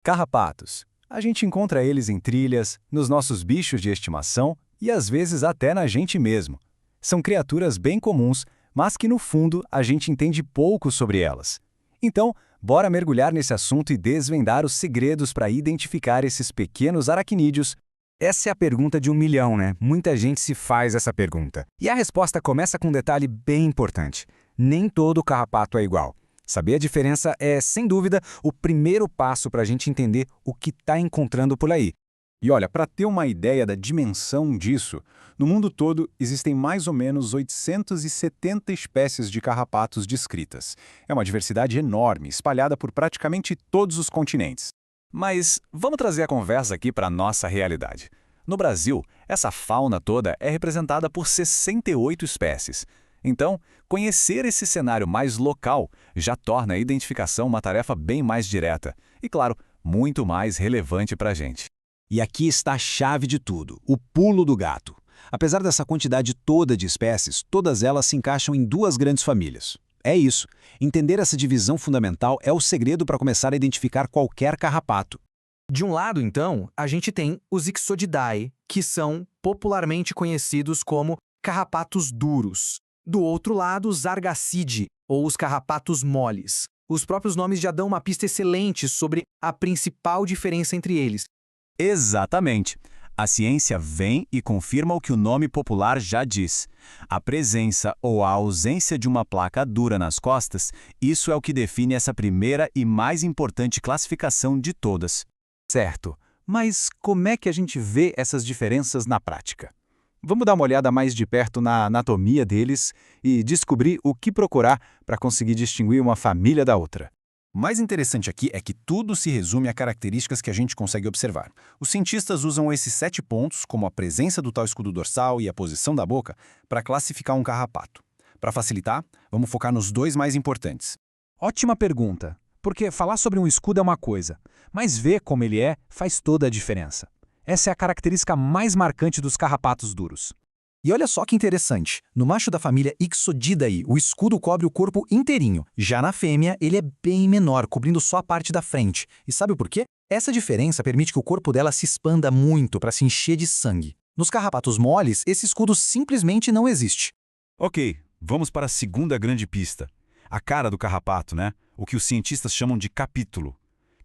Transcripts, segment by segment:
Carrapatos. A gente encontra eles em trilhas, nos nossos bichos de estimação e às vezes até na gente mesmo. São criaturas bem comuns, mas que no fundo a gente entende pouco sobre elas. Então, bora mergulhar nesse assunto e desvendar os segredos para identificar esses pequenos aracnídeos. Essa é a pergunta de 1 milhão, né? Muita gente se faz essa pergunta. E a resposta começa com um detalhe bem importante. Nem todo carrapato é igual. Saber a diferença é, sem dúvida, o primeiro passo para a gente entender o que está encontrando por aí. E olha, para ter uma ideia da dimensão disso, no mundo todo existem mais ou menos 870 espécies de carrapatos descritas. É uma diversidade enorme, espalhada por praticamente todos os continentes. Mas vamos trazer a conversa aqui para a nossa realidade. No Brasil, essa fauna toda é representada por 68 espécies. Então, conhecer esse cenário mais local já torna a identificação uma tarefa bem mais direta e, claro, muito mais relevante para a gente. E aqui está a chave de tudo, o pulo do gato. Apesar dessa quantidade toda de espécies, todas elas se encaixam em duas grandes famílias. É isso. Entender essa divisão fundamental é o segredo para começar a identificar qualquer carrapato. De um lado, então, a gente tem os Ixodidae, que são popularmente conhecidos como carrapatos duros. Do outro lado, os Argacidae, ou os carrapatos moles. Os próprios nomes já dão uma pista excelente sobre a principal diferença entre eles. Exatamente. A ciência vem e confirma o que o nome popular já diz. A presença ou a ausência de uma placa dura nas costas, isso é o que define essa primeira e mais importante classificação de todas. Certo, mas como é que a gente vê essas diferenças na prática? Vamos dar uma olhada mais de perto na anatomia deles e descobrir o que procurar para conseguir distinguir uma família da outra. O mais interessante aqui é que tudo se resume a características que a gente consegue observar. Os cientistas usam esses 7 pontos, como a presença do tal escudo dorsal e a posição da boca, para classificar um carrapato. Para facilitar, vamos focar nos 2 mais importantes. Ótima pergunta, porque falar sobre um escudo é uma coisa, mas ver como ele é faz toda a diferença. Essa é a característica mais marcante dos carrapatos duros. E olha só que interessante, no macho da família Ixodidae, o escudo cobre o corpo inteirinho. Já na fêmea, ele é bem menor, cobrindo só a parte da frente. E sabe por quê? Essa diferença permite que o corpo dela se expanda muito para se encher de sangue. Nos carrapatos moles, esse escudo simplesmente não existe. Ok, vamos para a segunda grande pista. A cara do carrapato, né? O que os cientistas chamam de capítulo,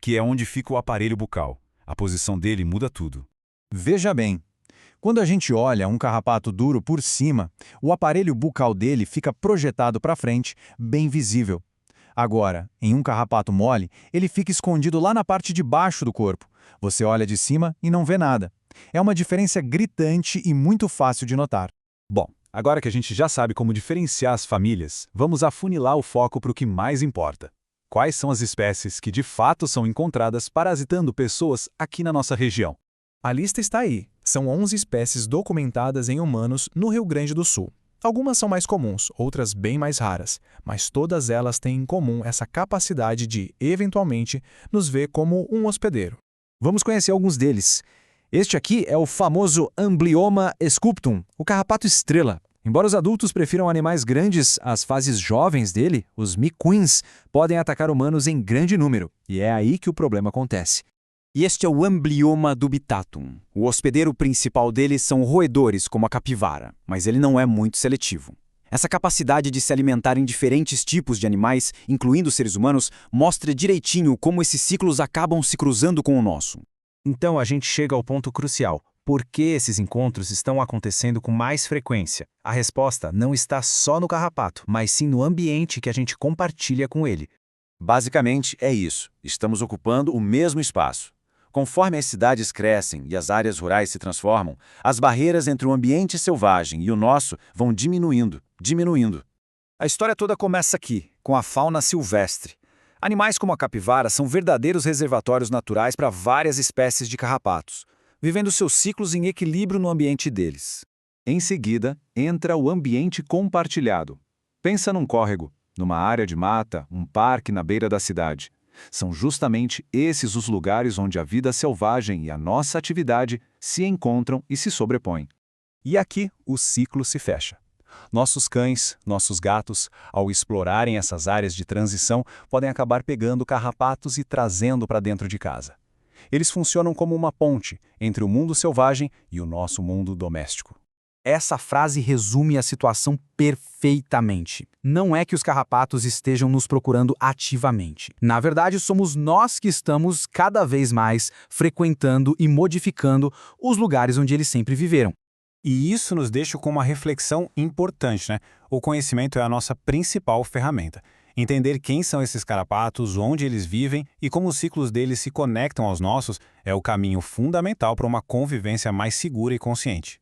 que é onde fica o aparelho bucal. A posição dele muda tudo. Veja bem, quando a gente olha um carrapato duro por cima, o aparelho bucal dele fica projetado para frente, bem visível. Agora, em um carrapato mole, ele fica escondido lá na parte de baixo do corpo. Você olha de cima e não vê nada. É uma diferença gritante e muito fácil de notar. Bom, agora que a gente já sabe como diferenciar as famílias, vamos afunilar o foco para o que mais importa. Quais são as espécies que de fato são encontradas parasitando pessoas aqui na nossa região? A lista está aí. São 11 espécies documentadas em humanos no Rio Grande do Sul. Algumas são mais comuns, outras bem mais raras, mas todas elas têm em comum essa capacidade de, eventualmente, nos ver como um hospedeiro. Vamos conhecer alguns deles. Este aqui é o famoso Amblyomma sculptum, o carrapato estrela. Embora os adultos prefiram animais grandes, as fases jovens dele, os miquins, podem atacar humanos em grande número, e é aí que o problema acontece. E este é o Amblyomma dubitatum. O hospedeiro principal dele são roedores, como a capivara, mas ele não é muito seletivo. Essa capacidade de se alimentar em diferentes tipos de animais, incluindo seres humanos, mostra direitinho como esses ciclos acabam se cruzando com o nosso. Então a gente chega ao ponto crucial. Por que esses encontros estão acontecendo com mais frequência? A resposta não está só no carrapato, mas sim no ambiente que a gente compartilha com ele. Basicamente é isso. Estamos ocupando o mesmo espaço. Conforme as cidades crescem e as áreas rurais se transformam, as barreiras entre o ambiente selvagem e o nosso vão diminuindo. A história toda começa aqui, com a fauna silvestre. Animais como a capivara são verdadeiros reservatórios naturais para várias espécies de carrapatos, vivendo seus ciclos em equilíbrio no ambiente deles. Em seguida, entra o ambiente compartilhado. Pensa num córrego, numa área de mata, um parque na beira da cidade. São justamente esses os lugares onde a vida selvagem e a nossa atividade se encontram e se sobrepõem. E aqui o ciclo se fecha. Nossos cães, nossos gatos, ao explorarem essas áreas de transição, podem acabar pegando carrapatos e trazendo para dentro de casa. Eles funcionam como uma ponte entre o mundo selvagem e o nosso mundo doméstico. Essa frase resume a situação perfeitamente. Não é que os carrapatos estejam nos procurando ativamente. Na verdade, somos nós que estamos cada vez mais frequentando e modificando os lugares onde eles sempre viveram. E isso nos deixa com uma reflexão importante, né? O conhecimento é a nossa principal ferramenta. Entender quem são esses carrapatos, onde eles vivem e como os ciclos deles se conectam aos nossos é o caminho fundamental para uma convivência mais segura e consciente.